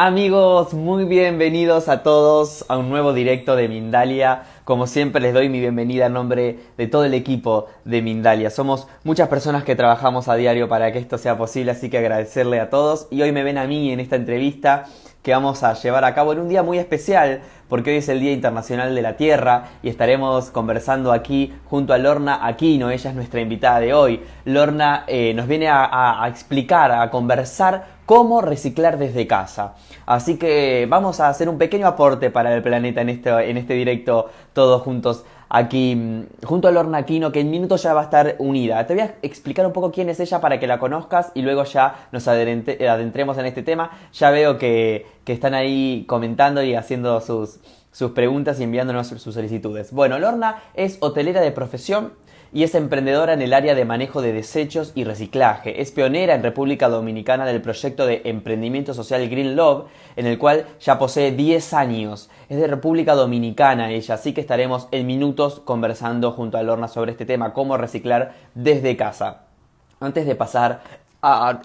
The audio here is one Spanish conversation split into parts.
Amigos, muy bienvenidos a todos a un nuevo directo de Mindalia. Como siempre les doy mi bienvenida en nombre de todo el equipo de Mindalia. Somos muchas personas que trabajamos a diario para que esto sea posible, así que agradecerle a todos. Y hoy me ven a mí en esta entrevista que vamos a llevar a cabo en un día muy especial, porque hoy es el Día Internacional de la Tierra y estaremos conversando aquí junto a Lorna Aquino. Ella es nuestra invitada de hoy. Lorna nos viene a explicar, a conversar cómo reciclar desde casa. Así que vamos a hacer un pequeño aporte para el planeta en este directo todos juntos aquí junto a Lorna Aquino, que en minutos ya va a estar unida. Te voy a explicar un poco quién es ella para que la conozcas y luego ya nos adentremos en este tema. Ya veo que están ahí comentando y haciendo sus preguntas y enviándonos sus solicitudes. Bueno, Lorna es hotelera de profesión y es emprendedora en el área de manejo de desechos y reciclaje. Es pionera en República Dominicana del proyecto de emprendimiento social Green Love, en el cual ya posee 10 años. Es de República Dominicana ella, así que estaremos en minutos conversando junto a Lorna sobre este tema, cómo reciclar desde casa. Antes de pasar a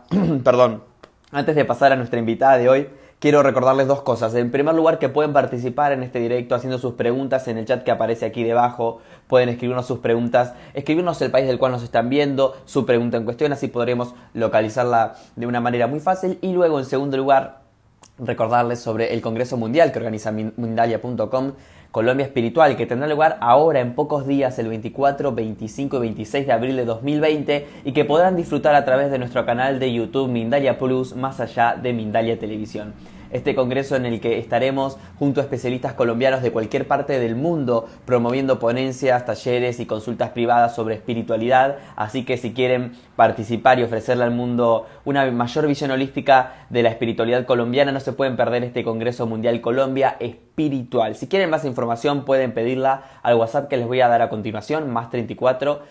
antes de pasar a nuestra invitada de hoy, quiero recordarles dos cosas. En primer lugar, que pueden participar en este directo haciendo sus preguntas en el chat que aparece aquí debajo. Pueden escribirnos sus preguntas, escribirnos el país del cual nos están viendo, su pregunta en cuestión, así podremos localizarla de una manera muy fácil. Y luego, en segundo lugar, recordarles sobre el Congreso Mundial que organiza Mindalia.com, Colombia Espiritual, que tendrá lugar ahora en pocos días, el 24, 25 y 26 de abril de 2020, y que podrán disfrutar a través de nuestro canal de YouTube Mindalia Plus, más allá de Mindalia Televisión. Este congreso en el que estaremos junto a especialistas colombianos de cualquier parte del mundo promoviendo ponencias, talleres y consultas privadas sobre espiritualidad, así que si quieren participar y ofrecerle al mundo una mayor visión holística de la espiritualidad colombiana, no se pueden perder este Congreso Mundial Colombia Espiritual. Si quieren más información pueden pedirla al WhatsApp que les voy a dar a continuación, más 34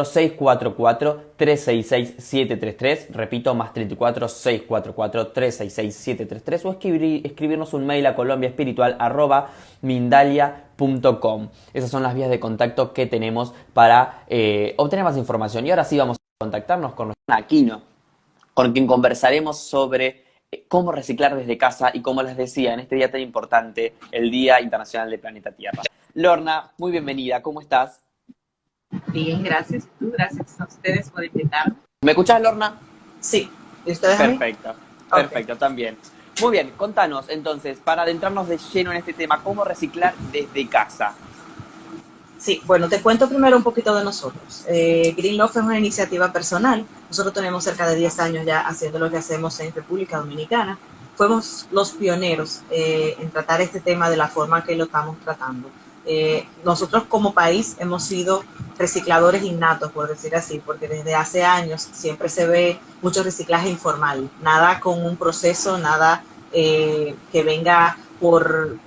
644 366 733, repito, más 34 644 366 733, o escribirnos un mail a colombiaespiritual@mindalia.com. Esas son las vías de contacto que tenemos para obtener más información. Y ahora sí vamos a contactarnos con Lorna Aquino, con quien conversaremos sobre cómo reciclar desde casa y, como les decía, en este día tan importante, el Día Internacional del Planeta Tierra. Lorna, muy bienvenida, ¿cómo estás? Bien, gracias. Gracias a ustedes por invitarme. ¿Me escuchás, Lorna? Sí. ¿Y ustedes a mí? Perfecto, perfecto, también. Muy bien, contanos entonces, para adentrarnos de lleno en este tema, ¿cómo reciclar desde casa? Sí, bueno, te cuento primero un poquito de nosotros. Green Love es una iniciativa personal. Nosotros tenemos cerca de 10 años ya haciendo lo que hacemos en República Dominicana. Fuimos los pioneros en tratar este tema de la forma que lo estamos tratando. Nosotros como país hemos sido recicladores innatos, por decir así, porque desde hace años siempre se ve mucho reciclaje informal, nada con un proceso, nada que venga con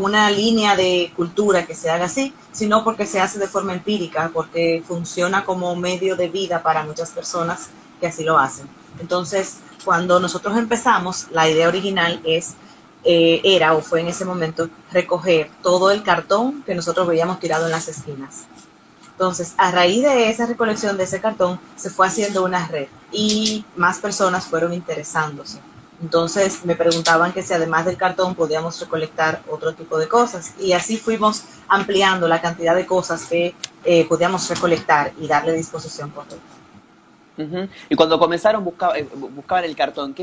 una línea de cultura que se haga así, sino porque se hace de forma empírica, porque funciona como medio de vida para muchas personas que así lo hacen. Entonces, cuando nosotros empezamos, la idea original fue en ese momento recoger todo el cartón que nosotros veíamos tirado en las esquinas. Entonces, a raíz de esa recolección de ese cartón, se fue haciendo una red y más personas fueron interesándose. Entonces, me preguntaban que si además del cartón podíamos recolectar otro tipo de cosas, y así fuimos ampliando la cantidad de cosas que podíamos recolectar y darle disposición correcta. Y cuando comenzaron buscaban el cartón,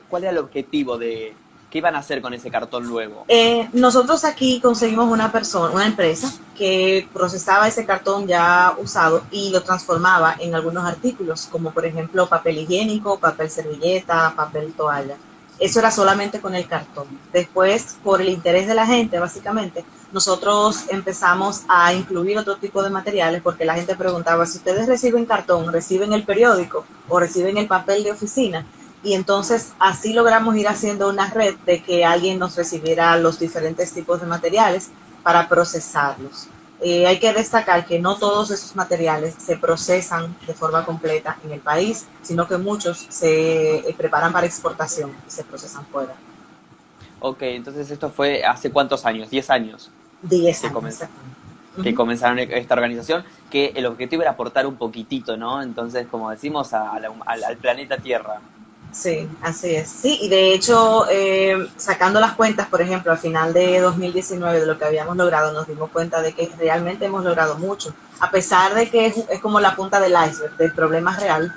¿cuál era el objetivo de qué iban a hacer con ese cartón luego? Nosotros aquí conseguimos una empresa que procesaba ese cartón ya usado y lo transformaba en algunos artículos, como por ejemplo papel higiénico, papel servilleta, papel toalla. Eso era solamente con el cartón. Después, por el interés de la gente, básicamente, nosotros empezamos a incluir otro tipo de materiales, porque la gente preguntaba, si ustedes reciben cartón, ¿reciben el periódico o reciben el papel de oficina? Y entonces así logramos ir haciendo una red de que alguien nos recibiera los diferentes tipos de materiales para procesarlos. Hay que destacar que no todos esos materiales se procesan de forma completa en el país, sino que muchos se preparan para exportación y se procesan fuera. Ok, entonces esto fue ¿hace cuántos años? ¿10 años? 10 años. Que comenzaron esta organización, que el objetivo era aportar un poquitito, ¿no? Entonces, como decimos, al planeta Tierra. Sí, así es. Sí, y de hecho, sacando las cuentas, por ejemplo, al final de 2019 de lo que habíamos logrado, nos dimos cuenta de que realmente hemos logrado mucho. A pesar de que es como la punta del iceberg del problema real,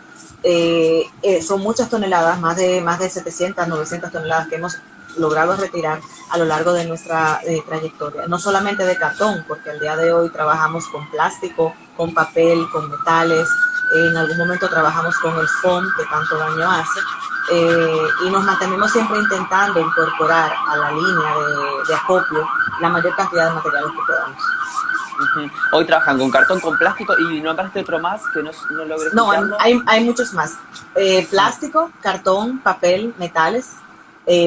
son muchas toneladas, más de 700, 900 toneladas que hemos logrado retirar a lo largo de nuestra trayectoria. No solamente de cartón, porque al día de hoy trabajamos con plástico, con papel, con metales, en algún momento trabajamos con el foam que tanto daño hace, y nos mantenemos siempre intentando incorporar a la línea de acopio la mayor cantidad de materiales que podamos. Hoy trabajan con cartón, con plástico y nombraste otro más que no logré No, escucharlo. hay muchos más. Plástico, cartón, papel, metales,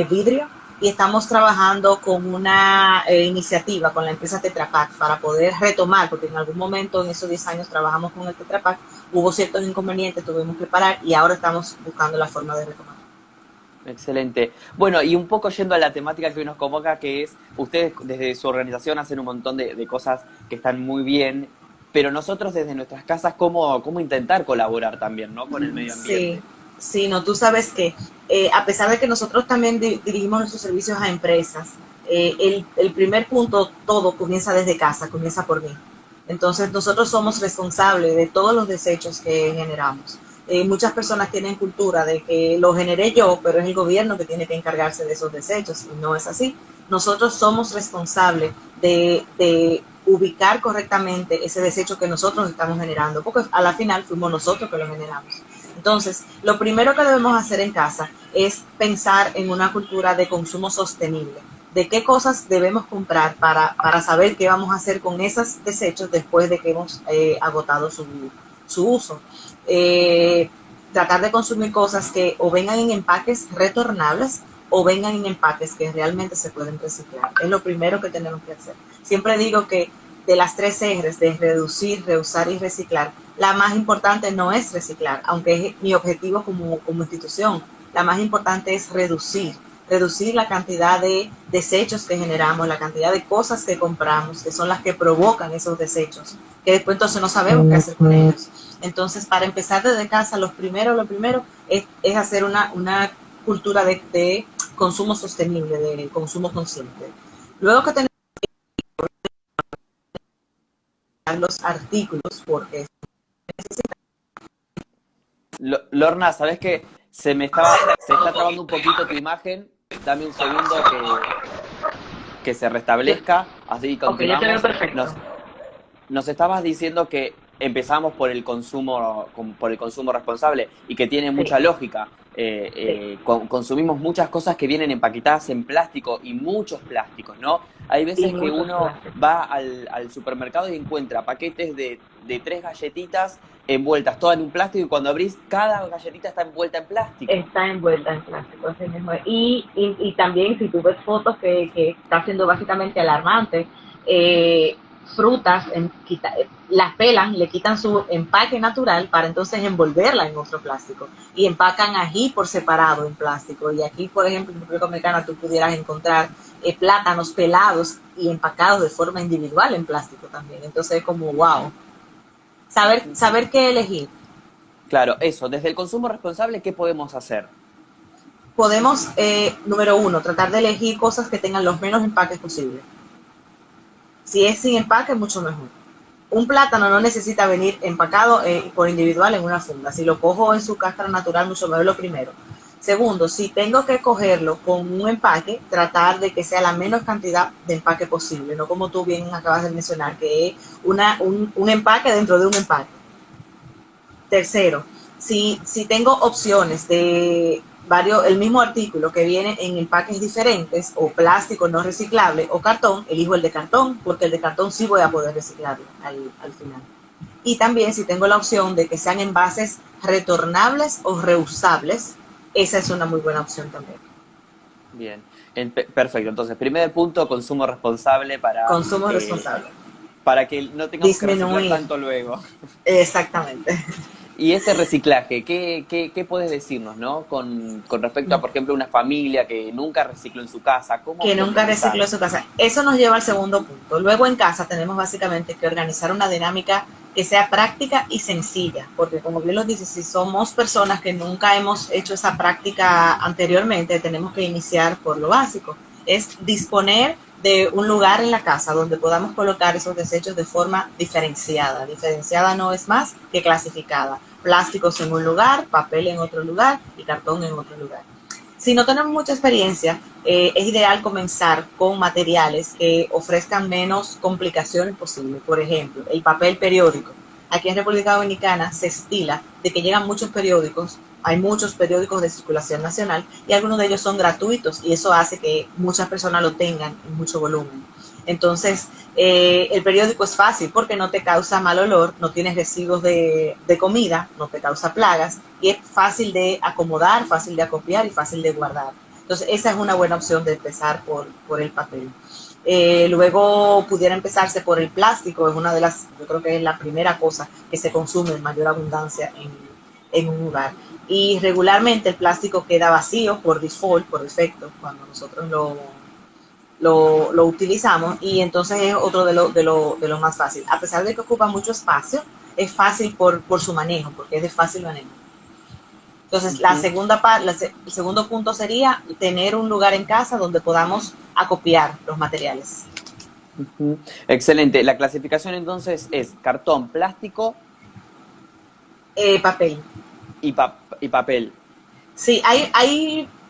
vidrio, y estamos trabajando con una iniciativa con la empresa Tetra Pak para poder retomar, porque en algún momento en esos 10 años trabajamos con el Tetra Pak, hubo ciertos inconvenientes, tuvimos que parar y ahora estamos buscando la forma de retomar. Excelente. Bueno, y un poco yendo a la temática que hoy nos convoca, que es, ustedes desde su organización hacen un montón de cosas que están muy bien, pero nosotros desde nuestras casas, ¿cómo intentar colaborar también, ¿no? Con el medio Sí, ambiente? sí, no, tú sabes que a pesar de que nosotros también dirigimos nuestros servicios a empresas, el primer punto, todo comienza desde casa, comienza por mí. Entonces nosotros somos responsables de todos los desechos que generamos. Muchas personas tienen cultura de que lo generé yo, pero es el gobierno que tiene que encargarse de esos desechos, y no es así. Nosotros somos responsables de ubicar correctamente ese desecho que nosotros estamos generando, porque a la final fuimos nosotros que lo generamos. Entonces, lo primero que debemos hacer en casa es pensar en una cultura de consumo sostenible, de qué cosas debemos comprar para saber qué vamos a hacer con esos desechos después de que hemos agotado su uso. Eh, Tratar de consumir cosas que o vengan en empaques retornables o vengan en empaques que realmente se pueden reciclar. Es lo primero que tenemos que hacer. Siempre digo que de las 3 R's de reducir, reusar y reciclar, la más importante no es reciclar, aunque es mi objetivo como institución. La más importante es reducir la cantidad de desechos que generamos, la cantidad de cosas que compramos, que son las que provocan esos desechos, que después entonces no sabemos qué hacer con ellos. Entonces, para empezar desde casa, lo primero es hacer una cultura de consumo sostenible, de consumo consciente. Luego que tenemos los artículos, porque Lorna, ¿sabés qué? Se está trabando un poquito tu imagen. Dame un segundo que se restablezca, así ok, ya te veo continuamos. perfecto. Nos estabas diciendo que empezamos por el consumo responsable y que tiene Sí, mucha lógica. sí, Consumimos muchas cosas que vienen empaquetadas en plástico y muchos plásticos, ¿no? Hay y veces que muchos uno plásticos. va al supermercado y encuentra paquetes de 3 galletitas envueltas todas en un plástico y cuando abrís, cada galletita está envuelta en plástico. Está envuelta en plástico, así mismo. Y también si tú ves fotos que está siendo básicamente alarmante, eh, frutas, las pelan, le quitan su empaque natural para entonces envolverla en otro plástico y empacan ají por separado en plástico. Y aquí, por ejemplo, en República Dominicana tú pudieras encontrar plátanos pelados y empacados de forma individual en plástico también. Entonces es como wow, saber qué elegir. Claro, eso, desde el consumo responsable, ¿qué podemos hacer? Podemos, número uno, tratar de elegir cosas que tengan los menos empaques posibles. Si es sin empaque, mucho mejor. Un plátano no necesita venir empacado por individual en una funda. Si lo cojo en su cáscara natural, mucho mejor, lo primero. Segundo, si tengo que cogerlo con un empaque, tratar de que sea la menos cantidad de empaque posible, no como tú bien acabas de mencionar, que es un empaque dentro de un empaque. Tercero, si tengo opciones de el mismo artículo que viene en empaques diferentes, o plástico no reciclable, o cartón, elijo el de cartón, porque el de cartón sí voy a poder reciclarlo al final. Y también si tengo la opción de que sean envases retornables o reusables, esa es una muy buena opción también. Bien, perfecto. Entonces, primer punto, consumo responsable Consumo responsable. para que no tengamos que reciclar Disminuir. tanto luego. Exactamente. Y este reciclaje, ¿qué puedes decirnos, ¿no? Con respecto a, por ejemplo, una familia que nunca recicló en su casa, Que ¿cómo nunca empezar? recicló su casa. Eso nos lleva al segundo punto. Luego en casa tenemos básicamente que organizar una dinámica que sea práctica y sencilla, porque como bien lo dices, si somos personas que nunca hemos hecho esa práctica anteriormente, tenemos que iniciar por lo básico, es disponer de un lugar en la casa donde podamos colocar esos desechos de forma diferenciada. Diferenciada no es más que clasificada. Plásticos en un lugar, papel en otro lugar y cartón en otro lugar. Si no tenemos mucha experiencia, es ideal comenzar con materiales que ofrezcan menos complicaciones posible. Por ejemplo, el papel periódico. Aquí en República Dominicana se estila de que llegan muchos periódicos, hay muchos periódicos de circulación nacional y algunos de ellos son gratuitos y eso hace que muchas personas lo tengan en mucho volumen. Entonces, el periódico es fácil porque no te causa mal olor, no tienes residuos de comida, no te causa plagas y es fácil de acomodar, fácil de acopiar y fácil de guardar. Entonces, esa es una buena opción de empezar por el papel. Luego pudiera empezarse por el plástico, es una de las, yo creo que es la primera cosa que se consume en mayor abundancia en un lugar. Y regularmente el plástico queda vacío por default, por defecto, cuando nosotros lo utilizamos y entonces es otro de lo más fácil. A pesar de que ocupa mucho espacio, es fácil por su manejo, porque es de fácil manejo. Entonces, el segundo punto sería tener un lugar en casa donde podamos acopiar los materiales. Excelente. La clasificación entonces es cartón, plástico Papel. y papel. Sí,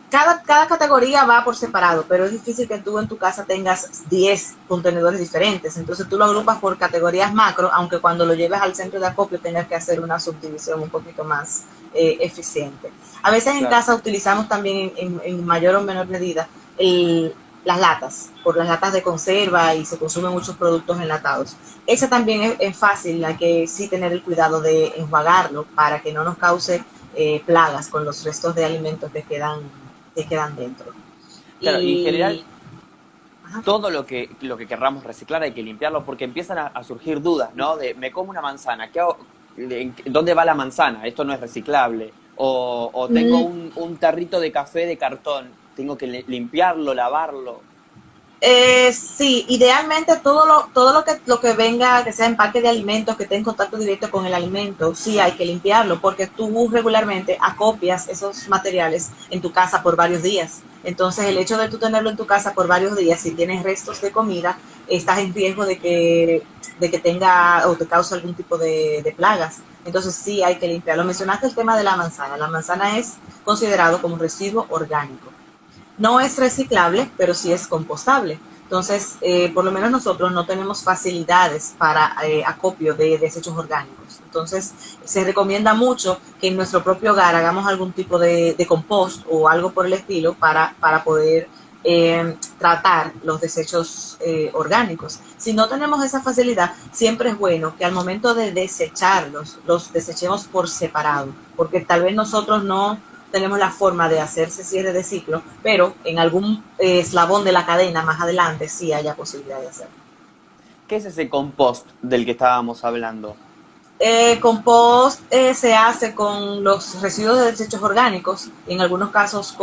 cada categoría va por separado, pero es difícil que tú en tu casa tengas 10 contenedores diferentes. Entonces tú lo agrupas por categorías macro, aunque cuando lo lleves al centro de acopio tengas que hacer una subdivisión un poquito más eficiente. A veces en casa utilizamos también en mayor o menor medida las latas, por las latas de conserva y se consumen muchos productos enlatados. Esa también es fácil, hay que sí tener el cuidado de enjuagarlo para que no nos cause plagas con los restos de alimentos que quedan dentro. Claro, y en general Ajá. todo lo que querramos reciclar hay que limpiarlo porque empiezan a surgir dudas, ¿no? De, me como una manzana, ¿qué hago? ¿Dónde va la manzana? Esto no es reciclable. O tengo un tarrito de café de cartón, tengo que limpiarlo, lavarlo. Sí, idealmente todo lo que venga, que sea empaque de alimentos, que esté en contacto directo con el alimento, sí hay que limpiarlo, porque tú regularmente acopias esos materiales en tu casa por varios días. Entonces, el hecho de tú tenerlo en tu casa por varios días, si tienes restos de comida, estás en riesgo de que tenga o te cause algún tipo de plagas. Entonces, sí hay que limpiarlo. Mencionaste el tema de la manzana. La manzana es considerado como un residuo orgánico. No es reciclable, pero sí es compostable. Entonces, por lo menos nosotros no tenemos facilidades para acopio de desechos orgánicos. Entonces, se recomienda mucho que en nuestro propio hogar hagamos algún tipo de compost o algo por el estilo para poder tratar los desechos orgánicos. Si no tenemos esa facilidad, siempre es bueno que al momento de desecharlos, los desechemos por separado, porque tal vez nosotros no tenemos la forma de hacer ese cierre de ciclo, pero en algún eslabón de la cadena más adelante sí haya posibilidad de hacerlo. ¿Qué es ese compost del que estábamos hablando? Compost se hace con los residuos de desechos orgánicos, en algunos casos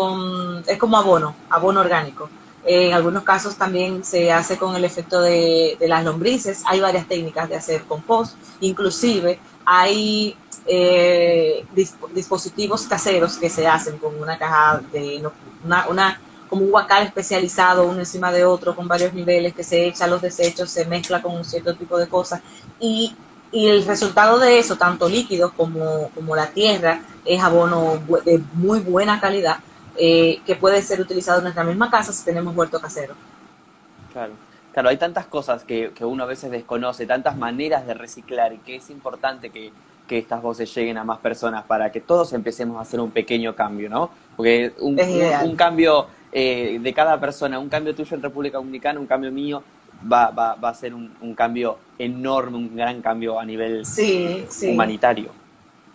es como abono orgánico. En algunos casos también se hace con el efecto de las lombrices. Hay varias técnicas de hacer compost, inclusive hay dispositivos caseros que se hacen con una caja como un guacal especializado uno encima de otro con varios niveles que se echa los desechos, se mezcla con un cierto tipo de cosas y el resultado de eso, tanto líquidos como la tierra, es abono de muy buena calidad que puede ser utilizado en nuestra misma casa si tenemos huerto casero. Claro, claro, hay tantas cosas que uno a veces desconoce, tantas maneras de reciclar y que es importante que estas voces lleguen a más personas para que todos empecemos a hacer un pequeño cambio, ¿no? Porque un cambio de cada persona, un cambio tuyo en República Dominicana, un cambio mío, va a ser un cambio enorme, un gran cambio a nivel humanitario.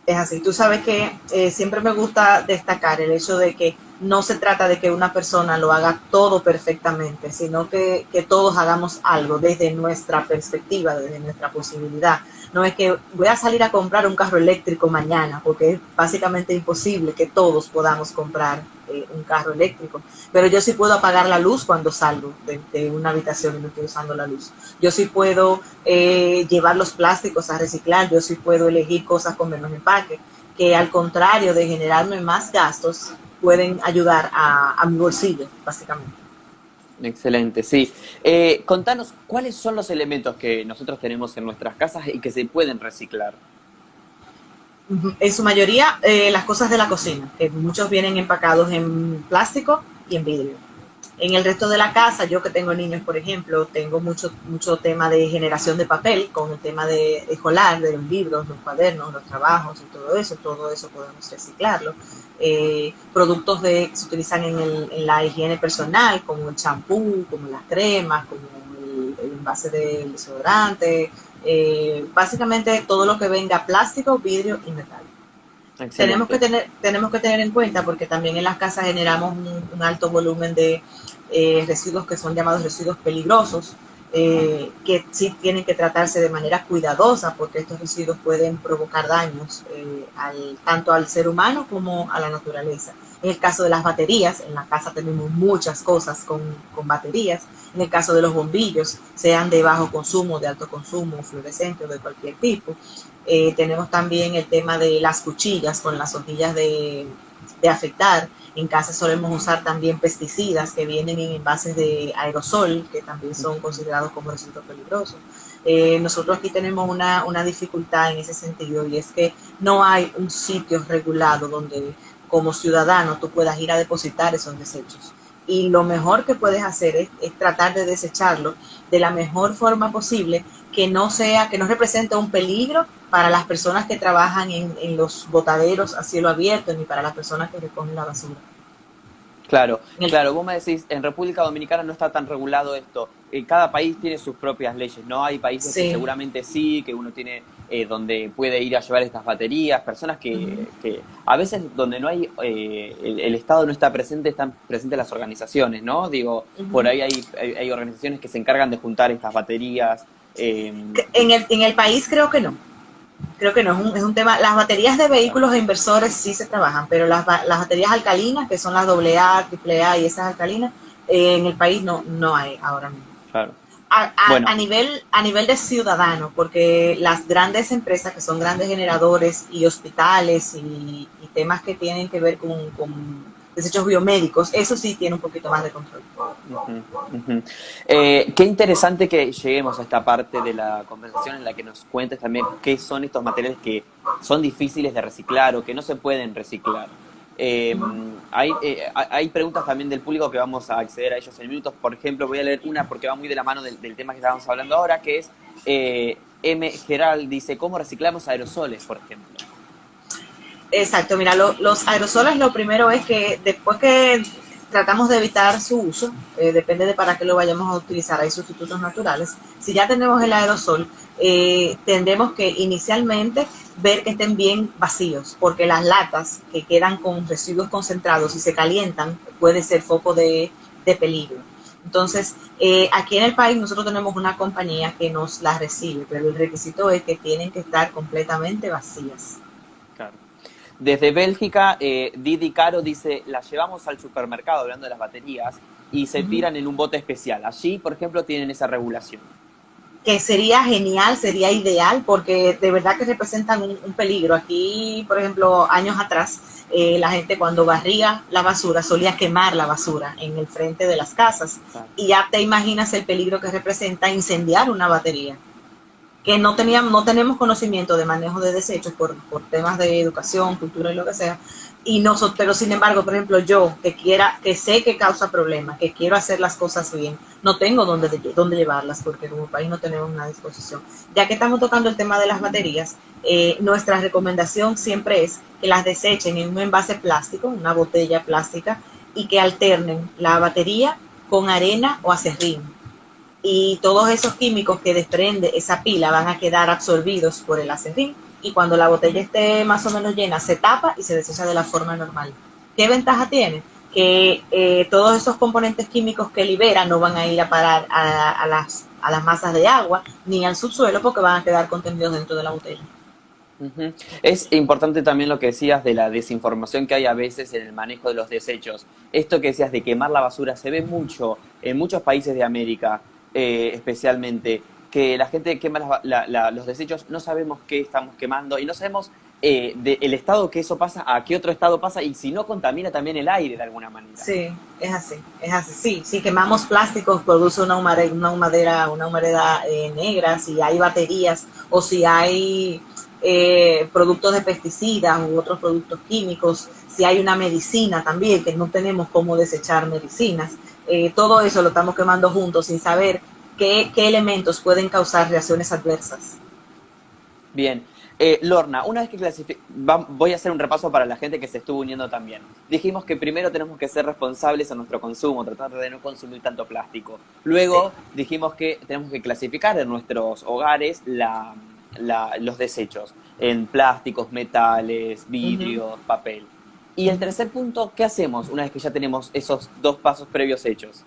Es así. Tú sabes que siempre me gusta destacar el hecho de que no se trata de que una persona lo haga todo perfectamente, sino que todos hagamos algo desde nuestra perspectiva, desde nuestra posibilidad. No es que voy a salir a comprar un carro eléctrico mañana, porque es básicamente imposible que todos podamos comprar un carro eléctrico, pero yo sí puedo apagar la luz cuando salgo de una habitación y no estoy usando la luz. Yo sí puedo llevar los plásticos a reciclar, yo sí puedo elegir cosas con menos empaque, que al contrario de generarme más gastos, pueden ayudar a mi bolsillo, básicamente. Excelente, sí. Contanos, ¿cuáles son los elementos que nosotros tenemos en nuestras casas y que se pueden reciclar? En su mayoría, las cosas de la cocina, que muchos vienen empacados en plástico y en vidrio. En el resto de la casa, yo que tengo niños, por ejemplo, tengo mucho tema de generación de papel, con el tema de escolar, de los libros, los cuadernos, los trabajos y todo eso podemos reciclarlo. Productos que se utilizan en la higiene personal, como el champú, como las cremas, como el envase del desodorante, básicamente todo lo que venga plástico, vidrio y metal. Excelente. Tenemos que tener en cuenta, porque también en las casas generamos un alto volumen de residuos que son llamados residuos peligrosos, que sí tienen que tratarse de manera cuidadosa, porque estos residuos pueden provocar daños tanto al ser humano como a la naturaleza. En el caso de las baterías, en la casa tenemos muchas cosas con baterías. En el caso de los bombillos, sean de bajo consumo, de alto consumo, fluorescentes o de cualquier tipo. Tenemos también el tema de las cuchillas con las hojillas de afeitar. En casa solemos usar también pesticidas que vienen en envases de aerosol, que también son considerados como residuos peligrosos. Nosotros aquí tenemos una dificultad en ese sentido, y es que no hay un sitio regulado donde como ciudadano tú puedas ir a depositar esos desechos. Y lo mejor que puedes hacer es tratar de desecharlo de la mejor forma posible, que no represente un peligro para las personas que trabajan en los botaderos a cielo abierto, ni para las personas que recogen la basura. Claro, claro, vos me decís, en República Dominicana no está tan regulado esto. Cada país tiene sus propias leyes, ¿no? Hay países que Sí. seguramente sí, que uno tiene donde puede ir a llevar estas baterías, personas que a veces donde no hay, el Estado no está presente, están presentes las organizaciones, ¿no? Digo, por ahí hay organizaciones que se encargan de juntar estas baterías. En el país creo que no, es un tema. Las baterías de vehículos e inversores sí se trabajan, pero las baterías alcalinas, que son las AA, AAA y esas alcalinas, en el país no hay ahora mismo. Claro. Bueno, A nivel de ciudadano, porque las grandes empresas, que son grandes generadores y hospitales y temas que tienen que ver con desechos biomédicos, eso sí tiene un poquito más de control. Qué interesante que lleguemos a esta parte de la conversación en la que nos cuentes también qué son estos materiales que son difíciles de reciclar o que no se pueden reciclar. Hay preguntas también del público que vamos a acceder a ellos en minutos. Por ejemplo, voy a leer una porque va muy de la mano del tema que estábamos hablando ahora, que es M. Geral dice, ¿cómo reciclamos aerosoles, por ejemplo? Exacto, mira, los aerosoles, lo primero es que después que tratamos de evitar su uso, depende de para qué lo vayamos a utilizar, hay sustitutos naturales. Si ya tenemos el aerosol, tendremos que inicialmente ver que estén bien vacíos, porque las latas que quedan con residuos concentrados y se calientan puede ser foco de peligro. Entonces, aquí en el país nosotros tenemos una compañía que nos las recibe, pero el requisito es que tienen que estar completamente vacías. Claro. Desde Bélgica, Didi Caro dice, las llevamos al supermercado, hablando de las baterías, y se tiran en un bote especial. Allí, por ejemplo, tienen esa regulación. Que sería genial, sería ideal, porque de verdad que representan un peligro. Aquí, por ejemplo, años atrás, la gente cuando barría la basura solía quemar la basura en el frente de las casas. Claro. Y ya te imaginas el peligro que representa incendiar una batería. Que no tenemos conocimiento de manejo de desechos por temas de educación, cultura y lo que sea, pero sin embargo, por ejemplo, yo que sé que causa problemas, que quiero hacer las cosas bien, no tengo dónde llevarlas, porque como país no tenemos una disposición. Ya que estamos tocando el tema de las baterías, nuestra recomendación siempre es que las desechen en un envase plástico, una botella plástica, y que alternen la batería con arena o acerrín. Y todos esos químicos que desprende esa pila van a quedar absorbidos por el acerrín, y cuando la botella esté más o menos llena se tapa y se desecha de la forma normal. ¿Qué ventaja tiene? Que todos esos componentes químicos que libera no van a ir a parar a las masas de agua ni al subsuelo, porque van a quedar contenidos dentro de la botella. Ujú. Es importante también lo que decías de la desinformación que hay a veces en el manejo de los desechos. Esto que decías de quemar la basura se ve mucho en muchos países de América, especialmente, que la gente quema los desechos, no sabemos qué estamos quemando y no sabemos el estado que eso pasa, a qué otro estado pasa y si no contamina también el aire de alguna manera. Sí, es así. Sí, si quemamos plásticos produce una humareda negra, si hay baterías o si hay productos de pesticidas u otros productos químicos, si hay una medicina también, que no tenemos cómo desechar medicinas, todo eso lo estamos quemando juntos sin saber qué elementos pueden causar reacciones adversas. Bien. Lorna, una vez que voy a hacer un repaso para la gente que se estuvo uniendo también. Dijimos que primero tenemos que ser responsables a nuestro consumo, tratar de no consumir tanto plástico. Sí. Luego dijimos que tenemos que clasificar en nuestros hogares los desechos en plásticos, metales, Uh -huh, vidrios, papel. Y uh el -huh. tercer punto, ¿qué hacemos una vez que ya tenemos esos dos pasos previos hechos?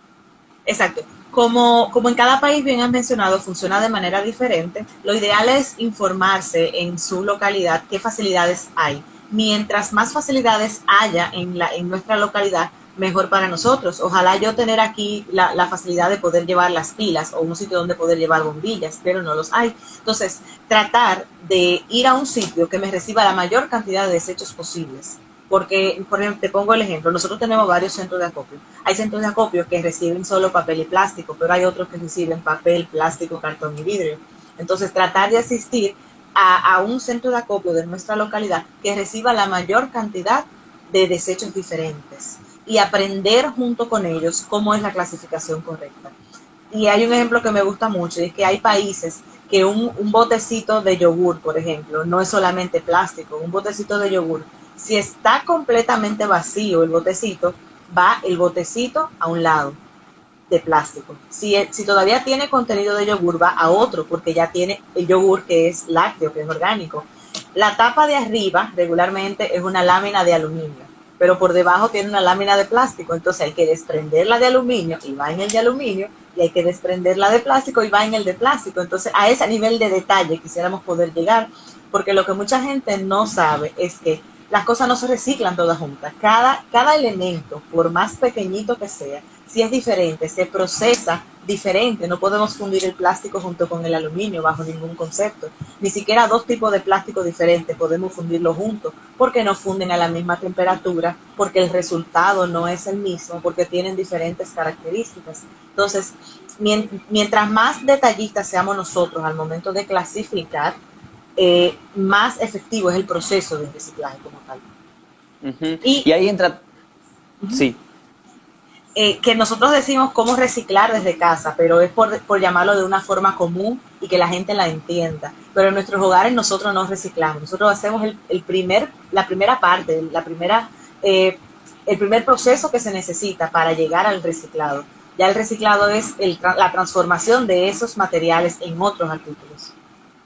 Exacto. Como en cada país, bien has mencionado, funciona de manera diferente, lo ideal es informarse en su localidad qué facilidades hay. Mientras más facilidades haya en nuestra localidad, mejor para nosotros. Ojalá yo tener aquí la facilidad de poder llevar las pilas o un sitio donde poder llevar bombillas, pero no los hay. Entonces, tratar de ir a un sitio que me reciba la mayor cantidad de desechos posibles. Porque, por ejemplo, te pongo el ejemplo, nosotros tenemos varios centros de acopio. Hay centros de acopio que reciben solo papel y plástico, pero hay otros que reciben papel, plástico, cartón y vidrio. Entonces, tratar de asistir a un centro de acopio de nuestra localidad que reciba la mayor cantidad de desechos diferentes y aprender junto con ellos cómo es la clasificación correcta. Y hay un ejemplo que me gusta mucho, y es que hay países que un botecito de yogur, por ejemplo, no es solamente plástico, un botecito de yogur, si está completamente vacío el botecito, va el botecito a un lado de plástico. Si todavía tiene contenido de yogur, va a otro, porque ya tiene el yogur que es lácteo, que es orgánico. La tapa de arriba regularmente es una lámina de aluminio, pero por debajo tiene una lámina de plástico, entonces hay que desprenderla de aluminio y va en el de aluminio, y hay que desprenderla de plástico y va en el de plástico. Entonces a ese nivel de detalle quisiéramos poder llegar, porque lo que mucha gente no sabe es que las cosas no se reciclan todas juntas. Cada elemento, por más pequeñito que sea, si es diferente, se procesa diferente. No podemos fundir el plástico junto con el aluminio bajo ningún concepto. Ni siquiera dos tipos de plástico diferentes podemos fundirlos juntos, porque no funden a la misma temperatura, porque el resultado no es el mismo, porque tienen diferentes características. Entonces, mientras más detallistas seamos nosotros al momento de clasificar, más efectivo es el proceso de reciclaje como tal. Ujú. Y Y ahí entra, uh -huh, sí. que nosotros decimos cómo reciclar desde casa, pero es por llamarlo de una forma común y que la gente la entienda. Pero en nuestros hogares nosotros no reciclamos, nosotros hacemos la primera parte, el primer proceso que se necesita para llegar al reciclado. Ya el reciclado es la transformación de esos materiales en otros artículos.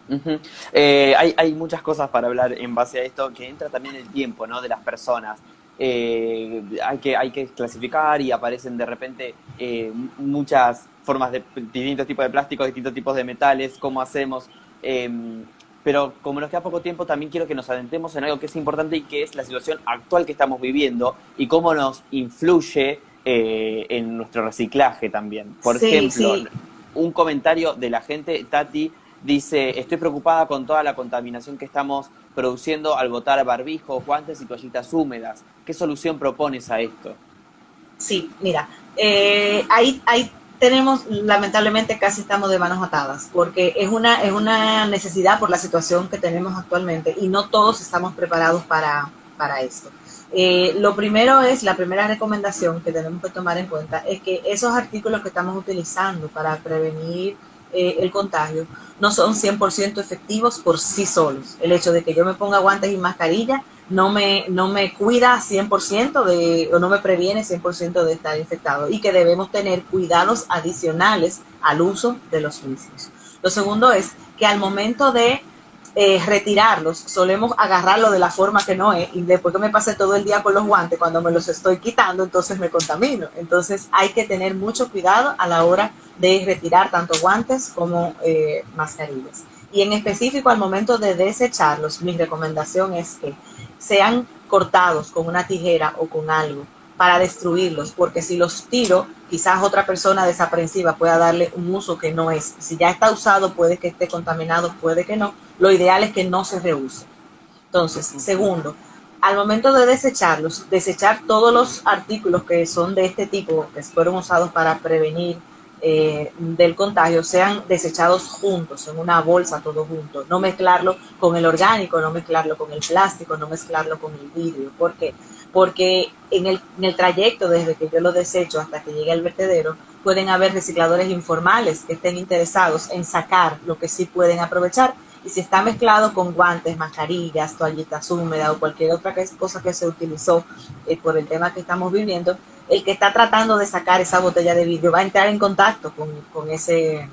Ujú. Hay muchas cosas para hablar en base a esto, que entra también el tiempo, ¿no? De las personas. Hay que clasificar y aparecen de repente muchas formas de distintos tipos de plásticos, distintos tipos de metales, cómo hacemos. Eh, pero como nos queda poco tiempo, también quiero que nos adentremos en algo que es importante y que es la situación actual que estamos viviendo y cómo nos influye en nuestro reciclaje también. Por Sí, ejemplo, sí. un comentario de la gente, Tati, dice, estoy preocupada con toda la contaminación que estamos produciendo al botar barbijos, guantes y toallitas húmedas. ¿Qué solución propones a esto? Sí, mira, ahí tenemos, lamentablemente casi estamos de manos atadas, porque es una necesidad por la situación que tenemos actualmente y no todos estamos preparados para esto. Lo primero es, la primera recomendación que tenemos que tomar en cuenta es que esos artículos que estamos utilizando para prevenir el contagio no son 100% efectivos por sí solos. El hecho de que yo me ponga guantes y mascarilla no me cuida 100% o no me previene 100% de estar infectado, y que debemos tener cuidados adicionales al uso de los mismos. Lo segundo es que al momento de retirarlos, solemos agarrarlo de la forma que no es, y después que me pasé todo el día con los guantes, cuando me los estoy quitando, entonces me contamino. Entonces hay que tener mucho cuidado a la hora de retirar tanto guantes como mascarillas. Y en específico al momento de desecharlos, mi recomendación es que sean cortados con una tijera o con algo para destruirlos, porque si los tiro, quizás otra persona desaprensiva pueda darle un uso que no es. Si ya está usado, puede que esté contaminado, puede que no. Lo ideal es que no se reuse. Entonces, segundo, al momento de desecharlos, desechar todos los artículos que son de este tipo, que fueron usados para prevenir del contagio, sean desechados juntos, en una bolsa, todos juntos. No mezclarlo con el orgánico, no mezclarlo con el plástico, no mezclarlo con el vidrio. ¿Por qué? Porque en el trayecto desde que yo lo desecho hasta que llegue al vertedero, pueden haber recicladores informales que estén interesados en sacar lo que sí pueden aprovechar. Y si está mezclado con guantes, mascarillas, toallitas húmedas o cualquier otra cosa que se utilizó por el tema que estamos viviendo, el que está tratando de sacar esa botella de vidrio va a entrar en contacto con ese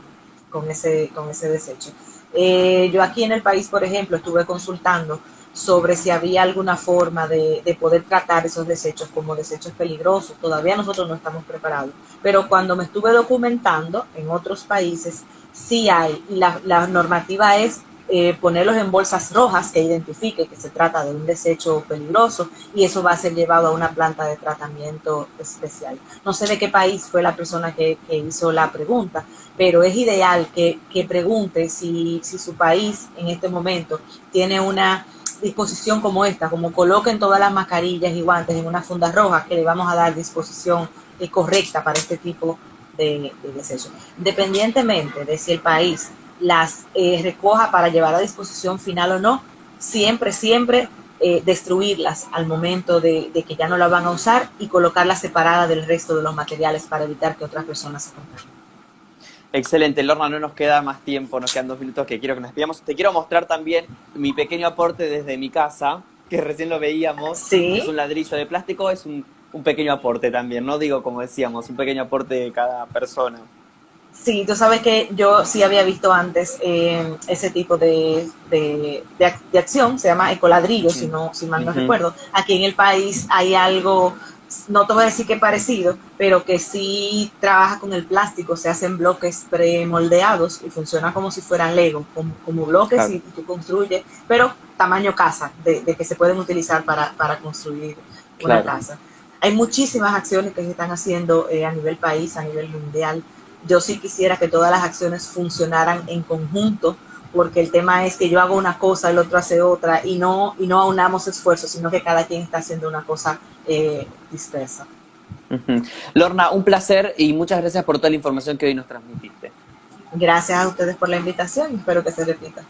desecho. Yo aquí en el país, por ejemplo, estuve consultando sobre si había alguna forma de poder tratar esos desechos como desechos peligrosos. Todavía nosotros no estamos preparados, pero cuando me estuve documentando en otros países, sí hay, y la normativa es ponerlos en bolsas rojas que identifique que se trata de un desecho peligroso, y eso va a ser llevado a una planta de tratamiento especial. No sé de qué país fue la persona que hizo la pregunta, pero es ideal que pregunte si su país en este momento tiene una disposición como esta, como coloquen todas las mascarillas y guantes en una funda roja, que le vamos a dar disposición correcta para este tipo de desecho. Independientemente de si el país las recoja para llevar a disposición final o no, siempre destruirlas al momento de que ya no la van a usar y colocarlas separadas del resto de los materiales para evitar que otras personas se contagien. Excelente, Lorna, no nos queda más tiempo, nos quedan 2 minutos que quiero que nos despidamos. Te quiero mostrar también mi pequeño aporte desde mi casa, que recién lo veíamos. Sí. Es un ladrillo de plástico, es un pequeño aporte también, no digo como decíamos, un pequeño aporte de cada persona. Sí, tú sabes que yo sí había visto antes ese tipo de acción, se llama ecoladrillo, si mal no recuerdo. Aquí en el país hay algo, no te voy a decir que parecido, pero que sí trabaja con el plástico, se hacen bloques premoldeados y funciona como si fueran Lego, como bloques, claro. Y tú construyes, pero tamaño casa, de que se pueden utilizar para construir una casa. Hay muchísimas acciones que se están haciendo a nivel país, a nivel mundial. Yo sí quisiera que todas las acciones funcionaran en conjunto, porque el tema es que yo hago una cosa, el otro hace otra, y no aunamos esfuerzos, sino que cada quien está haciendo una cosa dispersa. Lorna, un placer y muchas gracias por toda la información que hoy nos transmitiste. Gracias a ustedes por la invitación y espero que se repita.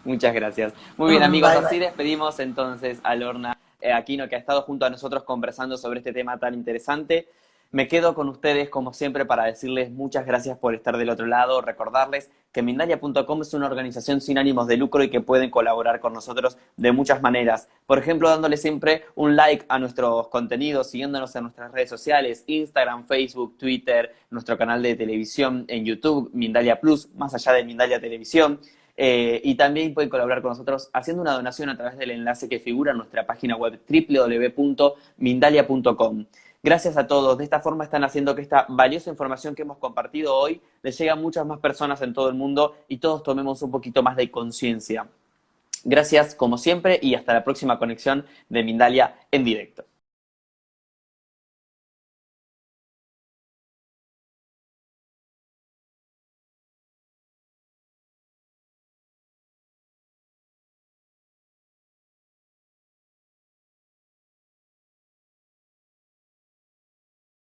Muchas gracias. Muy bien, amigos, Bye, así bye. despedimos entonces a Lorna Aquino, que ha estado junto a nosotros conversando sobre este tema tan interesante. Me quedo con ustedes, como siempre, para decirles muchas gracias por estar del otro lado. Recordarles que Mindalia.com es una organización sin ánimos de lucro y que pueden colaborar con nosotros de muchas maneras. Por ejemplo, dándole siempre un like a nuestros contenidos, siguiéndonos en nuestras redes sociales, Instagram, Facebook, Twitter, nuestro canal de televisión en YouTube, Mindalia Plus, más allá de Mindalia Televisión. Y también pueden colaborar con nosotros haciendo una donación a través del enlace que figura en nuestra página web www.mindalia.com. Gracias a todos. De esta forma están haciendo que esta valiosa información que hemos compartido hoy les llegue a muchas más personas en todo el mundo y todos tomemos un poquito más de conciencia. Gracias como siempre y hasta la próxima conexión de Mindalia en directo.